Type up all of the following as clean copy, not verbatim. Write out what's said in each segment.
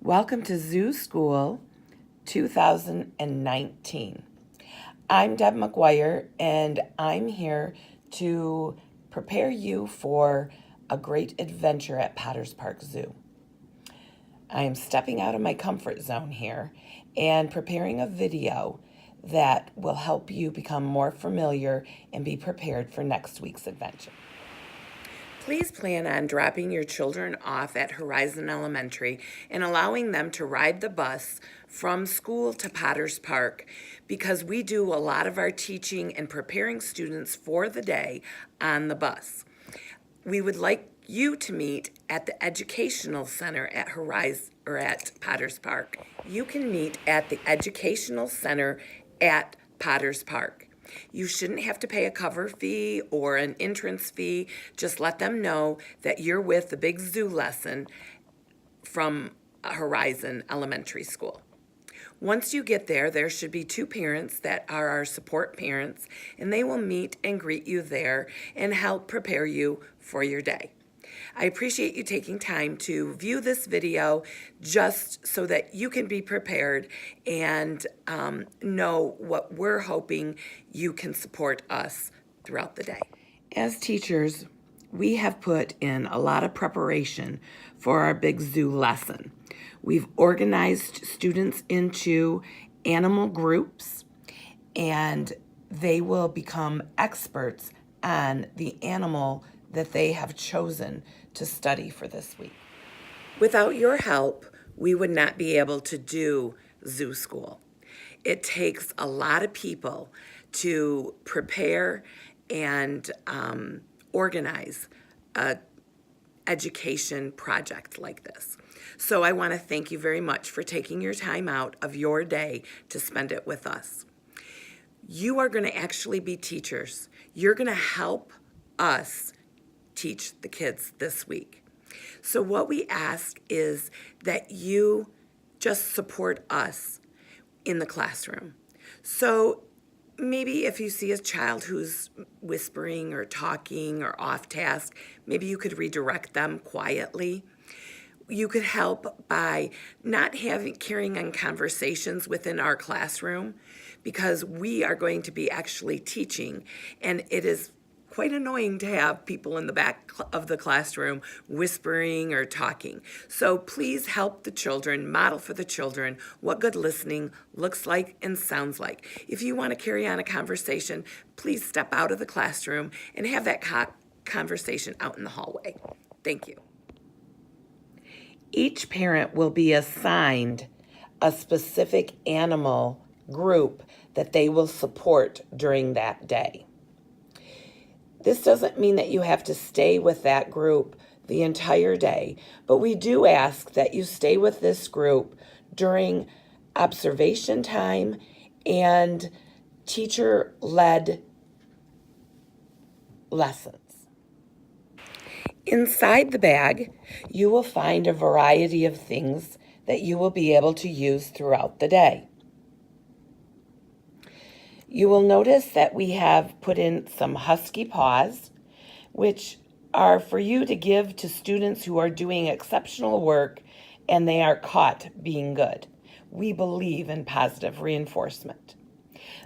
Welcome to Zoo School 2019. I'm Deb McGuire, and I'm here to prepare you for a great adventure at Potters Park Zoo. I am stepping out of my comfort zone here and preparing a video that will help you become more familiar and be prepared for next week's adventure. Please plan on dropping your children off at Horizon Elementary and allowing them to ride the bus from school to Potters Park, because we do a lot of our teaching and preparing students for the day on the bus. We would like you to meet at the Educational Center at Horizon or at Potters Park. You can meet at the Educational Center at Potters Park. You shouldn't have to pay a cover fee or an entrance fee. Just let them know that you're with the Big Zoo lesson from Horizon Elementary School. Once you get there, there should be two parents that are our support parents, and they will meet and greet you there and help prepare you for your day. I appreciate you taking time to view this video just so that you can be prepared and know what we're hoping you can support us throughout the day. As teachers, we have put in a lot of preparation for our Big Zoo lesson. We've organized students into animal groups, and they will become experts on the animal that they have chosen to study for this week. Without your help, we would not be able to do Zoo School. It takes a lot of people to prepare and organize a education project like this. So I want to thank you very much for taking your time out of your day to spend it with us. You are going to actually be teachers. You're going to help us teach the kids this week. So what we ask is that you just support us in the classroom. So maybe if you see a child who's whispering or talking or off task, maybe you could redirect them quietly. You could help by not carrying on conversations within our classroom, because we are going to be actually teaching, and it is quite annoying to have people in the back of the classroom whispering or talking. So please help the children, model for the children what good listening looks like and sounds like. If you want to carry on a conversation, please step out of the classroom and have that conversation out in the hallway. Thank you. Each parent will be assigned a specific animal group that they will support during that day. This doesn't mean that you have to stay with that group the entire day, but we do ask that you stay with this group during observation time and teacher-led lessons. Inside the bag, you will find a variety of things that you will be able to use throughout the day. You will notice that we have put in some husky paws, which are for you to give to students who are doing exceptional work and they are caught being good. We believe in positive reinforcement.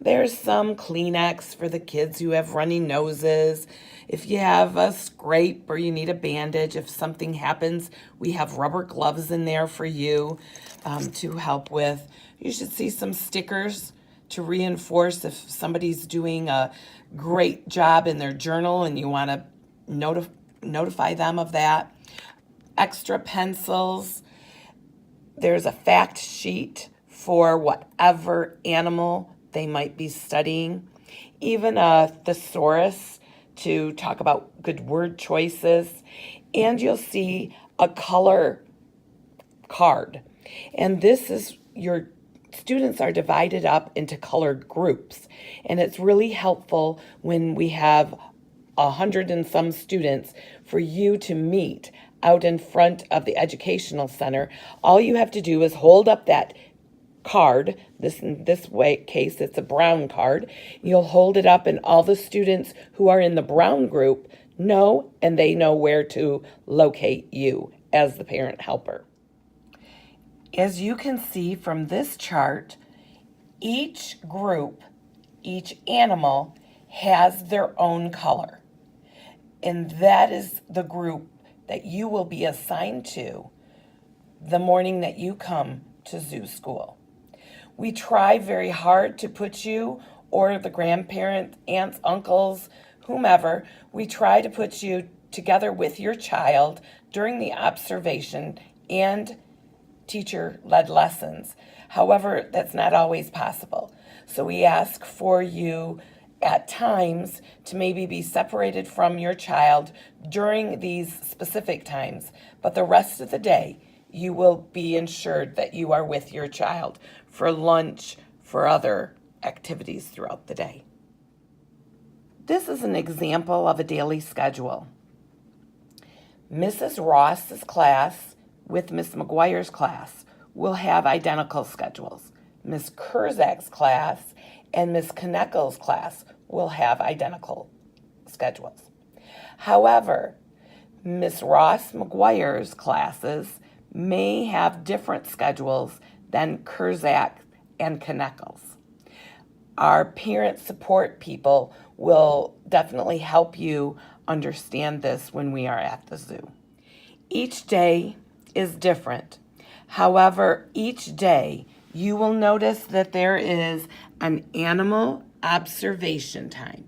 There's some Kleenex for the kids who have runny noses. If you have a scrape or you need a bandage, if something happens, we have rubber gloves in there for you to help with. You should see some stickers to reinforce if somebody's doing a great job in their journal and you want to notify them of that. Extra pencils. There's a fact sheet for whatever animal they might be studying. Even a thesaurus to talk about good word choices. And you'll see a color card. And this is your students are divided up into colored groups, and it's really helpful when we have 100 and some students for you to meet out in front of the educational center. All you have to do is hold up that card. In this case, it's a brown card. You'll hold it up, and all the students who are in the brown group know, and they know where to locate you as the parent helper. As you can see from this chart, each group, each animal has their own color. And that is the group that you will be assigned to the morning that you come to zoo school. We try very hard to put you or the grandparents, aunts, uncles, whomever, we try to put you together with your child during the observation and teacher-led lessons. However, that's not always possible. So we ask for you at times to maybe be separated from your child during these specific times, but the rest of the day you will be ensured that you are with your child for lunch, for other activities throughout the day. This is an example of a daily schedule. Mrs. Ross's class with Miss McGuire's class will have identical schedules. Miss Kurzak's class and Miss Kneckel's class will have identical schedules. However, Miss Ross McGuire's classes may have different schedules than Kurzak and Kneckel's. Our parent support people will definitely help you understand this when we are at the zoo. Each day is different. However, each day you will notice that there is an animal observation time.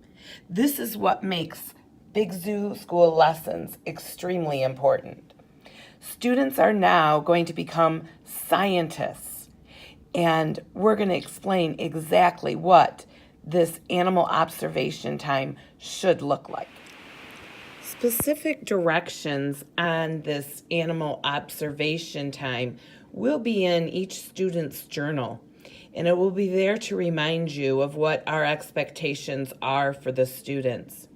This is what makes Big Zoo School lessons extremely important. Students are now going to become scientists, and we're going to explain exactly what this animal observation time should look like. Specific directions on this animal observation time will be in each student's journal, and it will be there to remind you of what our expectations are for the students.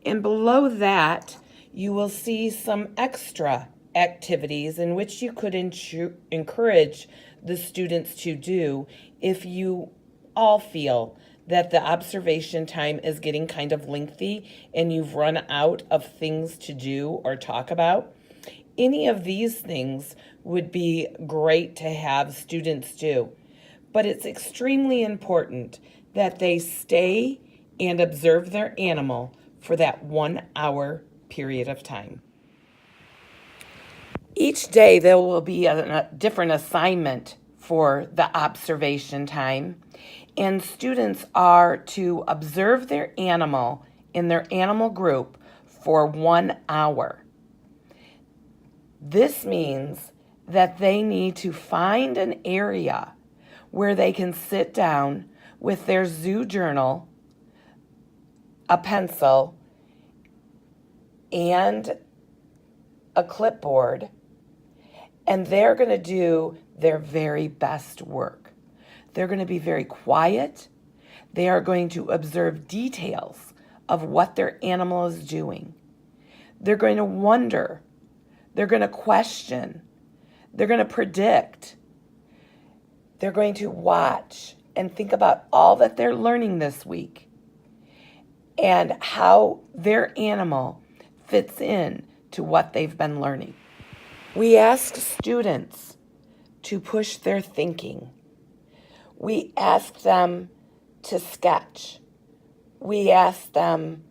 And below that, you will see some extra activities in which you could encourage the students to do if you all feel that the observation time is getting kind of lengthy and you've run out of things to do or talk about. Any of these things would be great to have students do, but it's extremely important that they stay and observe their animal for that 1 hour period of time. Each day there will be a different assignment for the observation time, and students are to observe their animal in their animal group for 1 hour. This means that they need to find an area where they can sit down with their zoo journal, a pencil, and a clipboard, and they're going to do their very best work. They're going to be very quiet. They are going to observe details of what their animal is doing. They're going to wonder. They're going to question. They're going to predict. They're going to watch and think about all that they're learning this week and how their animal fits in to what they've been learning. We ask students to push their thinking. We ask them to sketch. We ask them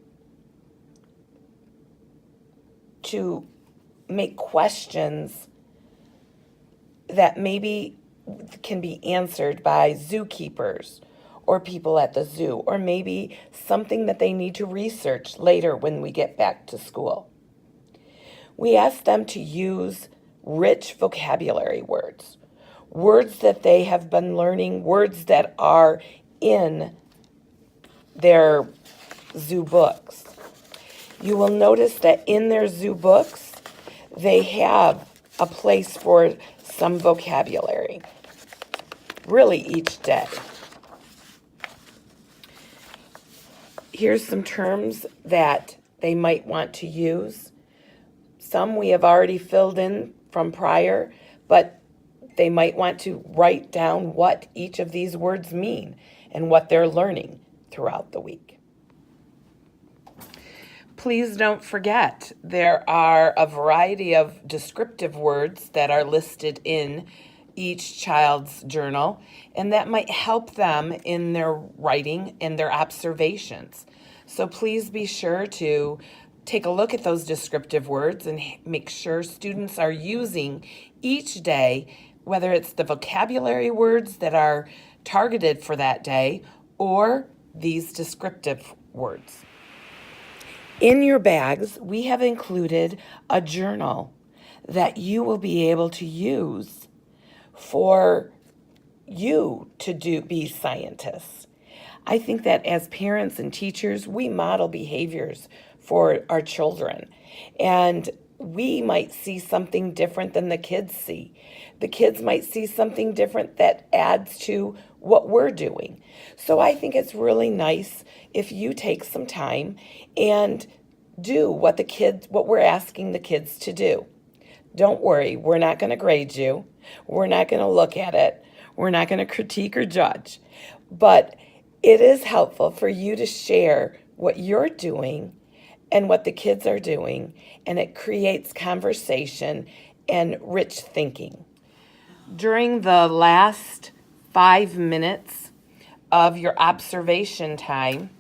to make questions that maybe can be answered by zookeepers or people at the zoo, or maybe something that they need to research later when we get back to school. We ask them to use rich vocabulary words, words that they have been learning, words that are in their zoo books. You will notice that in their zoo books, they have a place for some vocabulary, really each day. Here's some terms that they might want to use. Some we have already filled in from prior, but they might want to write down what each of these words mean and what they're learning throughout the week. Please don't forget, there are a variety of descriptive words that are listed in each child's journal, and that might help them in their writing and their observations. So please be sure to take a look at those descriptive words and make sure students are using each day, whether it's the vocabulary words that are targeted for that day or these descriptive words. In your bags, we have included a journal that you will be able to use for you to be scientists. I think that as parents and teachers, we model behaviors for our children, and we might see something different than the kids see. The kids might see something different that adds to what we're doing. So I think it's really nice if you take some time and do what we're asking the kids to do. Don't worry, we're not going to grade you. We're not going to look at it. We're not going to critique or judge. But it is helpful for you to share what you're doing and what the kids are doing, and it creates conversation and rich thinking. During the last 5 minutes of your observation time,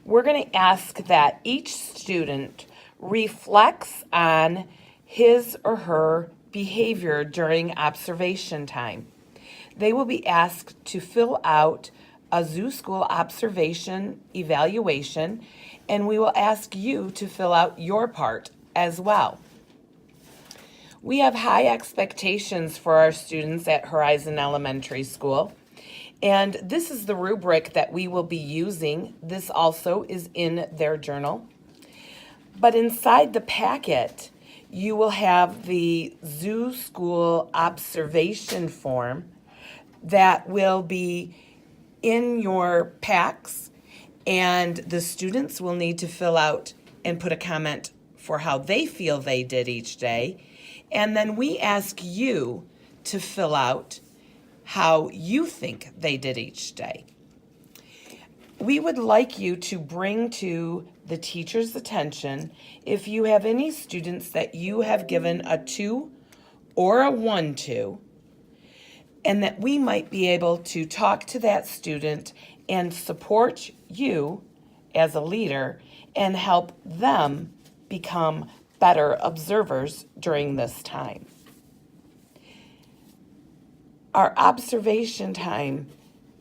we're going to ask that each student reflects on his or her behavior during observation time. They will be asked to fill out a zoo school observation evaluation, and we will ask you to fill out your part as well. We have high expectations for our students at Horizon Elementary School, and this is the rubric that we will be using. This also is in their journal. But inside the packet, you will have the zoo school observation form that will be in your packs, and the students will need to fill out and put a comment for how they feel they did each day. And then we ask you to fill out how you think they did each day. We would like you to bring to the teacher's attention if you have any students that you have given a 2 or a 1 to, and that we might be able to talk to that student and support you as a leader and help them become better observers during this time. Our observation time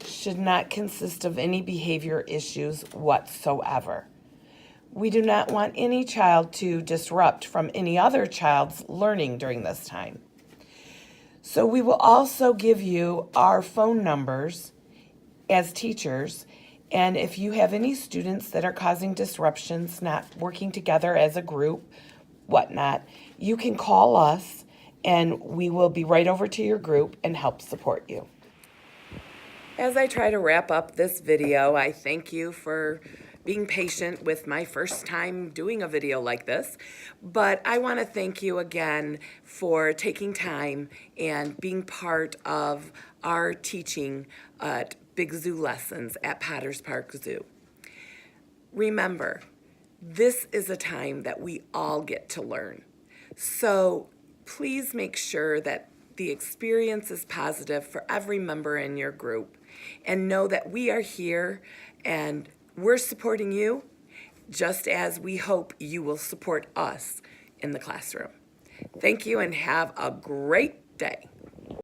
should not consist of any behavior issues whatsoever. We do not want any child to disrupt from any other child's learning during this time. So we will also give you our phone numbers as teachers, and if you have any students that are causing disruptions, not working together as a group, whatnot, you can call us and we will be right over to your group and help support you. As I try to wrap up this video, I thank you for being patient with my first time doing a video like this, but I want to thank you again for taking time and being part of our teaching at Big Zoo Lessons at Potters Park Zoo. Remember, this is a time that we all get to learn. So please make sure that the experience is positive for every member in your group, and know that we are here and we're supporting you just as we hope you will support us in the classroom. Thank you and have a great day.